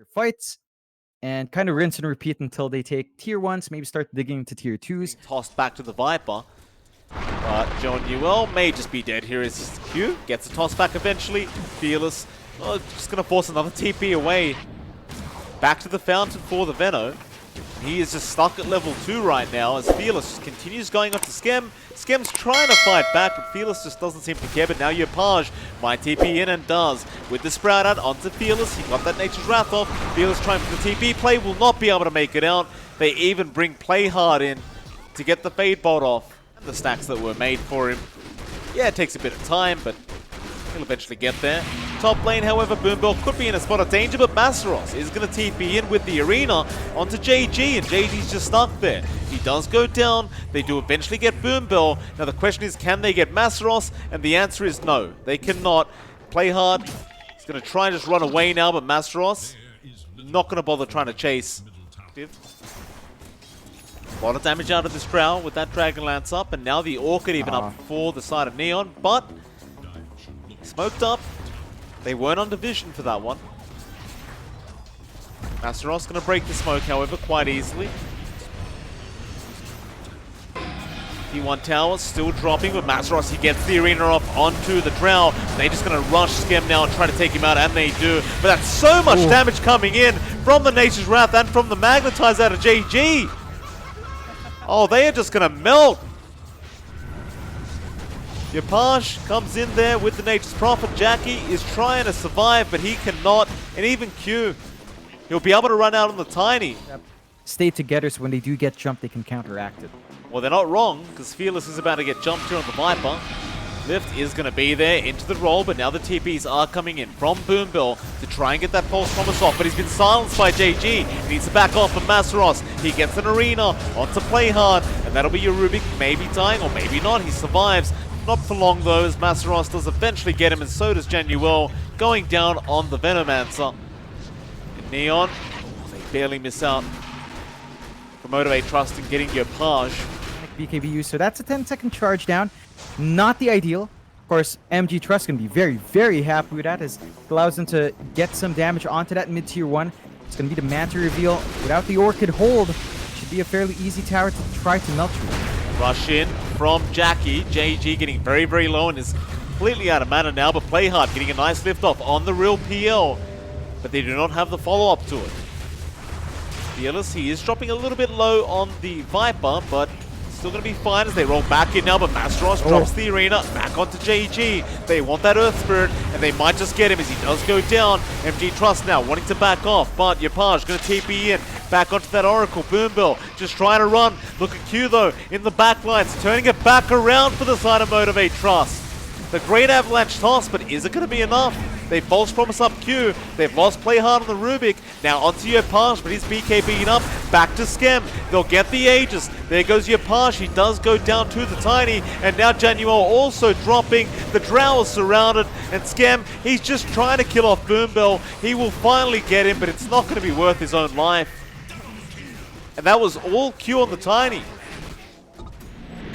fights and kind of rinse and repeat until they take tier 1s, maybe start digging into tier 2s. Tossed back to the Viper. But John Newell may just be dead here as his Q gets a toss back eventually. Fearless, just going to force another TP away. Back to the fountain for the Veno. He is just stuck at level 2 right now as Fearless just continues going up to Scrim. Scrim's trying to fight back, but Fearless just doesn't seem to care. But now Yopaj might TP in and does. With the Sprout out onto Fearless, he got that Nature's Wrath off. Fearless trying for the TP play, will not be able to make it out. They even bring Playhard in to get the Fade Bolt off. And the stacks that were made for him. Yeah, it takes a bit of time, but he'll eventually get there. Top lane, however, Boombell could be in a spot of danger, but Masteros is going to TP in with the arena onto JG, and JG's just stuck there. He does go down. They do eventually get Boombell. Now the question is, can they get Masteros? And the answer is no, they cannot. Playhard is going to try and just run away now, but Masteros not going to bother trying to chase. A lot of damage out of this Drow with that Dragon Lance up, and now the Orchid even up for the side of Neon, but smoked up. They weren't on division for that one. Masteros going to break the smoke, however, quite easily. T1 tower still dropping, but Masteros, he gets the arena off onto the Drow. They're just going to rush Scrim now and try to take him out, and they do. But that's so much damage coming in from the Nature's Wrath and from the Magnetize out of JG. Oh, they are just going to melt. Yopaj comes in there with the Nature's Prophet. Jackie is trying to survive, but he cannot. And even Q, he'll be able to run out on the Tiny. Stay together so when they do get jumped, they can counteract it. Well, they're not wrong, because Fearless is about to get jumped here on the Viper. Lift is going to be there into the roll, but now the TPs are coming in from Boombell to try and get that false promise off, but he's been silenced by JG. He needs to back off from Masteros. He gets an arena onto Playhard, and that'll be your Rubik maybe dying, or maybe not. He survives. Not for long though, as Masteros does eventually get him, and so does Januel, going down on the Venomancer. And Neon, they barely miss out. For Motivate Trust and getting Yopaj. BKB, so that's a 10-second charge down. Not the ideal. Of course, MG Trust can be very, very happy with that, as it allows them to get some damage onto that mid-tier 1. It's going to be the Manta reveal. Without the Orchid hold, should be a fairly easy tower to try to melt through. Rush in from Jackie. JG getting very, very low and is completely out of mana now, but Playhard getting a nice lift off on the real PL. But they do not have the follow-up to it. Fearless, he is dropping a little bit low on the Viper, but still going to be fine as they roll back in now, but Masteros drops the arena back onto JG. They want that Earth Spirit, and they might just get him as he does go down. MG Trust now wanting to back off, but Yopaj going to TP in. Back onto that Oracle. Boombell just trying to run. Look at Q though in the backlines, turning it back around for the side of Motivate Trust. The great avalanche toss, but is it going to be enough? They false promise up Q. They've lost Playhard on the Rubik. Now onto Yopaj, but he's BKB'ing up. Back to Scrim. They'll get the Aegis. There goes Yopaj. He does go down to the Tiny. And now Januel also dropping. The Drow is surrounded. And Scrim, he's just trying to kill off Boombell. He will finally get him, but it's not going to be worth his own life. And that was all Q on the Tiny.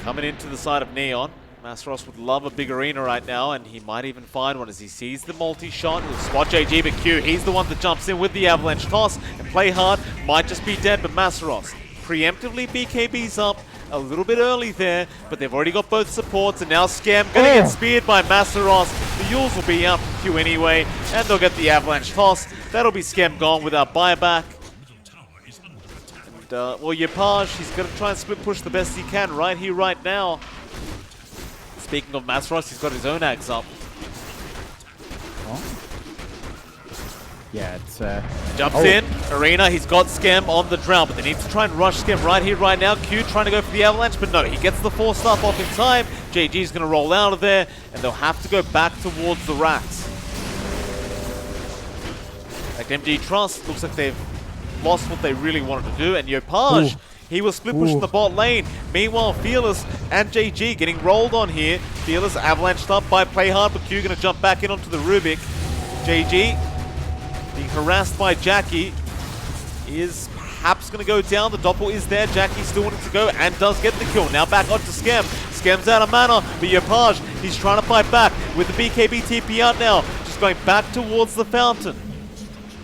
Coming into the side of Neon. Masteros would love a big arena right now, and he might even find one as he sees the multi-shot. He'll spot JG, but Q, he's the one that jumps in with the avalanche toss, and Playhard might just be dead, but Masteros preemptively BKBs up a little bit early there, but they've already got both supports, and now Scam gonna get speared by Masteros. The Yules will be out for Q anyway, and they'll get the avalanche toss. That'll be Scam gone without buyback. And, well, Yopaj, he's gonna try and split push the best he can right here, right now. Speaking of Masteros, he's got his own axe up. Yeah, it's jumps in, arena, he's got Scam on the Drow, but they need to try and rush Scam right here, right now. Q trying to go for the avalanche, but no, he gets the 4 stuff off in time. JG's gonna roll out of there, and they'll have to go back towards the rats. Like MG Trust, looks like they've lost what they really wanted to do, and Yopaj, he was split pushing the bot lane. Meanwhile, Fearless and JG getting rolled on here. Fearless avalanched up by Playhard, but Q gonna jump back in onto the Rubik. JG being harassed by Jackie is perhaps gonna go down. The doppel is there. Jackie still wanting to go and does get the kill. Now back onto Scam. Scam's out of mana, but Yopaj, he's trying to fight back with the BKB TP out now. Just going back towards the fountain.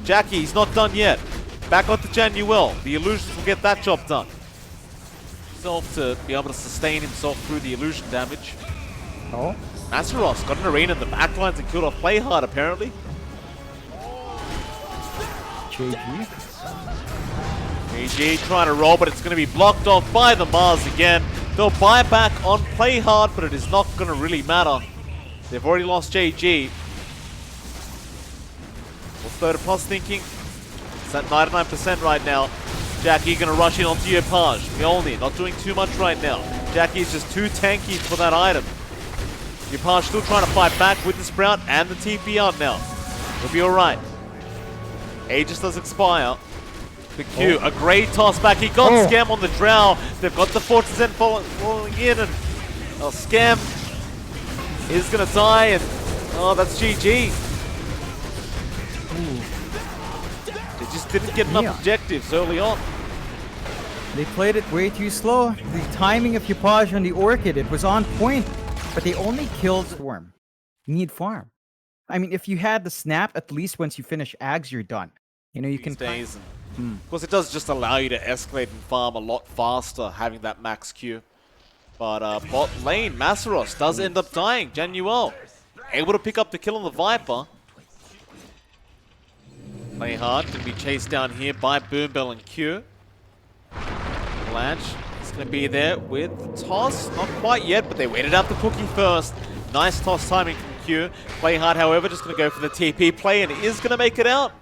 Jackie, he's not done yet. Back onto Januel. The illusions will get that job done. Himself to be able to sustain himself through the illusion damage. Oh. Masaros got an arena in the backlines and killed off Playhard apparently. JG. JG trying to roll, but it's going to be blocked off by the Mars again. They'll buy back on Playhard, but it is not going to really matter. They've already lost JG. What's Dota Plus thinking? It's at 99% right now. Jackie going to rush in onto Yopaj. Mjolnir not doing too much right now. Jackie is just too tanky for that item. Yopaj still trying to fight back with the Sprout and the TP out now. He'll be alright. Aegis does expire. The Q, a great toss back. He got Scam on the Drow. They've got the Fortress End falling in, and Scam is going to die, and that's GG. They just didn't get enough objectives early on. They played it way too slow. The timing of Yopaj on the Orchid, it was on point, but they only killed Storm. You need farm. I mean, if you had the snap, at least once you finish Ags, you're done. You know, you can... Of course, it does just allow you to escalate and farm a lot faster, having that max Q. But bot lane, Masaros does end up dying. Januel able to pick up the kill on the Viper. Playhard can be chased down here by Boombell and Q. Blanche is going to be there with Toss. Not quite yet, but they waited out the cookie first. Nice toss timing from Q. Playhard, however, just going to go for the TP play and is going to make it out.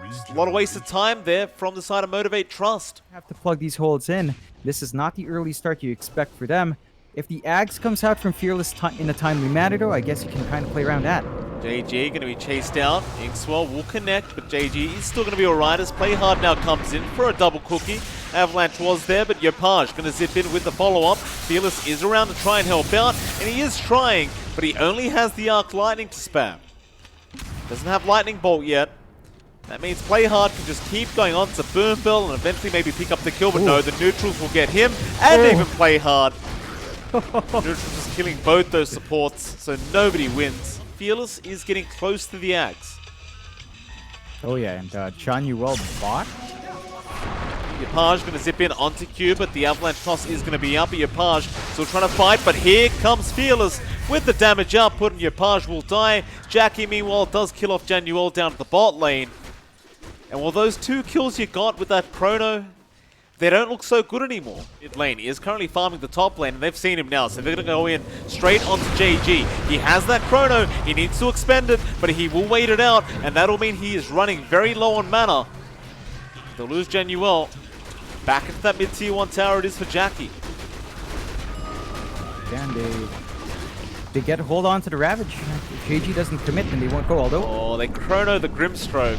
Just a lot of wasted time there from the side of Motivate Trust. Have to plug these holds in. This is not the early start you expect for them. If the Ags comes out from Fearless in a timely manner, though, I guess you can kind of play around that. JG going to be chased out. Inkswell will connect, but JG is still going to be alright as Playhard now comes in for a double cookie. Avalanche was there, but Yopaj going to zip in with the follow-up. Fearless is around to try and help out, and he is trying, but he only has the Arc Lightning to spam. Doesn't have Lightning Bolt yet. That means Playhard can just keep going on to Boombell and eventually maybe pick up the kill, but no, the neutrals will get him and even Playhard. Neutrals just killing both those supports, so nobody wins. Fearless is getting close to the Ags. Oh yeah, and Januel bot. Yopaj going to zip in onto Q, but the Avalanche toss is going to be up. Yopaj still trying to fight, but here comes Fearless with the damage output, and Yopaj will die. Jackie, meanwhile, does kill off Januel down to the bot lane. And while those 2 kills you got with that Chrono, they don't look so good anymore. Mid lane is currently farming the top lane, and they've seen him now, so they're going to go in straight onto JG. He has that Chrono, he needs to expend it, but he will wait it out, and that'll mean he is running very low on mana. They'll lose Januel. Back into that mid-tier 1 tower it is for Jackie. And they get a hold on to the Ravage. If JG doesn't commit, then they won't go, although... Oh, they Chrono the Grimstroke.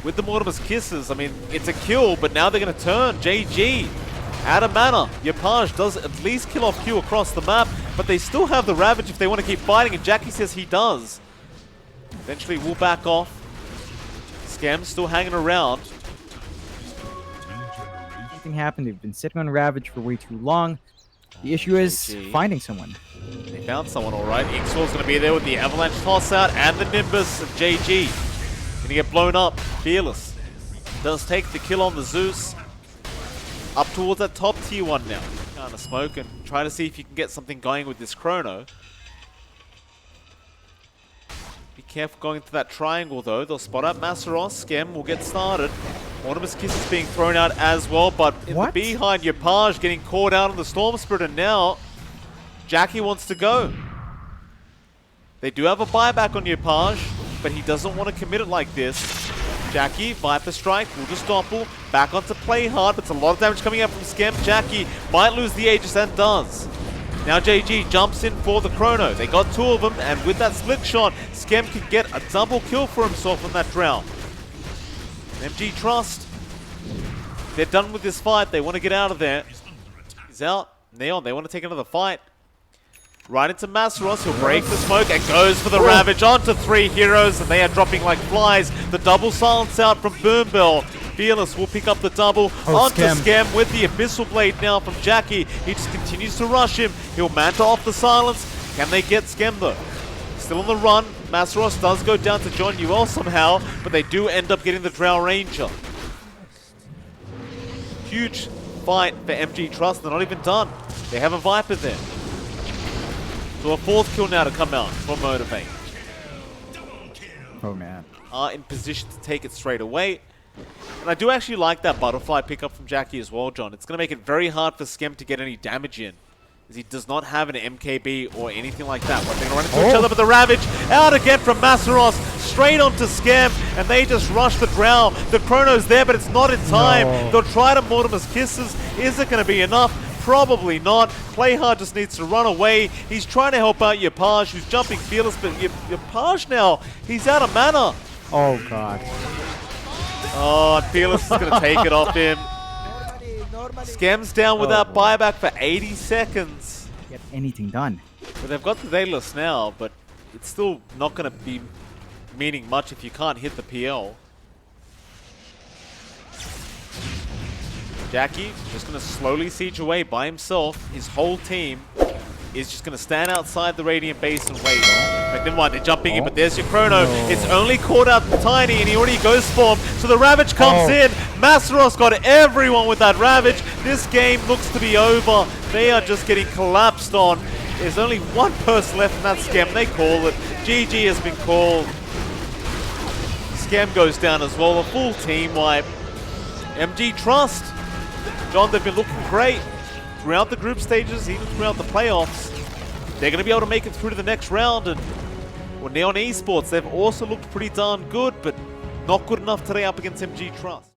With the Mortimer's Kisses, I mean, it's a kill, but now they're going to turn. JG out of mana. Yopaj does at least kill off Q across the map, but they still have the Ravage if they want to keep fighting, and Jackie says he does. Eventually, we'll back off. Scam's still hanging around. Nothing happened. They've been sitting on Ravage for way too long. The issue is finding someone. They found someone, all right. Inkswell's going to be there with the Avalanche toss out and the Nimbus of JG. Gonna get blown up. Fearless does take the kill on the Zeus. Up towards that top tier 1 now. Kind of smoke and try to see if you can get something going with this Chrono. Be careful going into that triangle though. They'll spot out Masaros. Scam will get started. Mortimer's Kiss is being thrown out as well, but in the behind, Yopaj getting caught out on the Storm Spirit, and now Jackie wants to go. They do have a buyback on Yopaj, but he doesn't want to commit it like this. Jackie, Viper Strike, will just topple. Back onto Playhard, but it's a lot of damage coming out from Scam. Jackie might lose the Aegis and does. Now JG jumps in for the Chrono. They got 2 of them, and with that split shot, Scam can get a double kill for himself on that Drow. MG Trust, they're done with this fight. They want to get out of there. He's out. Neon, they want to take another fight. Right into Masaros, he'll break the smoke and goes for the Ravage onto 3 heroes, and they are dropping like flies. The double silence out from Boombell. Fearless will pick up the double onto Scam with the Abyssal Blade now from Jackie. He just continues to rush him. He'll manta off the silence. Can they get Scam though? Still on the run. Masaros does go down to John UL somehow, but they do end up getting the Drow Ranger. Huge fight for MG Trust. They're not even done. They have a Viper there. So a 4th kill now to come out from Motivate. Oh man. Are in position to take it straight away. And I do actually like that butterfly pickup from Jackie as well, John. It's going to make it very hard for Scrim to get any damage in, as he does not have an MKB or anything like that. But they're going to run into each other, but the Ravage out again from Masaros, straight onto Scrim, and they just rush the Drow. The Chrono's there, but it's not in time. No. They'll try to Mortimer's Kisses. Is it going to be enough? Probably not. Playhard just needs to run away. He's trying to help out Yapaj, who's jumping fearless, but Yapaj now, he's out of mana. Oh god. Oh, and Fearless is going to take it off him. Scam's down without buyback for 80 seconds. Get anything done. But they've got the Daedalus now, but it's still not going to be meaning much if you can't hit the PL. Jackie just going to slowly siege away by himself. His whole team is just going to stand outside the Radiant base and wait. Like, never mind, they're jumping in, but there's your Chrono. No. It's only caught out Tiny, and he already goes for him. So the Ravage comes in. Masaros got everyone with that Ravage. This game looks to be over. They are just getting collapsed on. There's only one person left in that Scam. They call it. GG has been called. Scam goes down as well. A full team wipe. MG Trust. John, they've been looking great throughout the group stages, even throughout the playoffs. They're going to be able to make it through to the next round. And well, Neon Esports, they've also looked pretty darn good, but not good enough today up against MG Trust.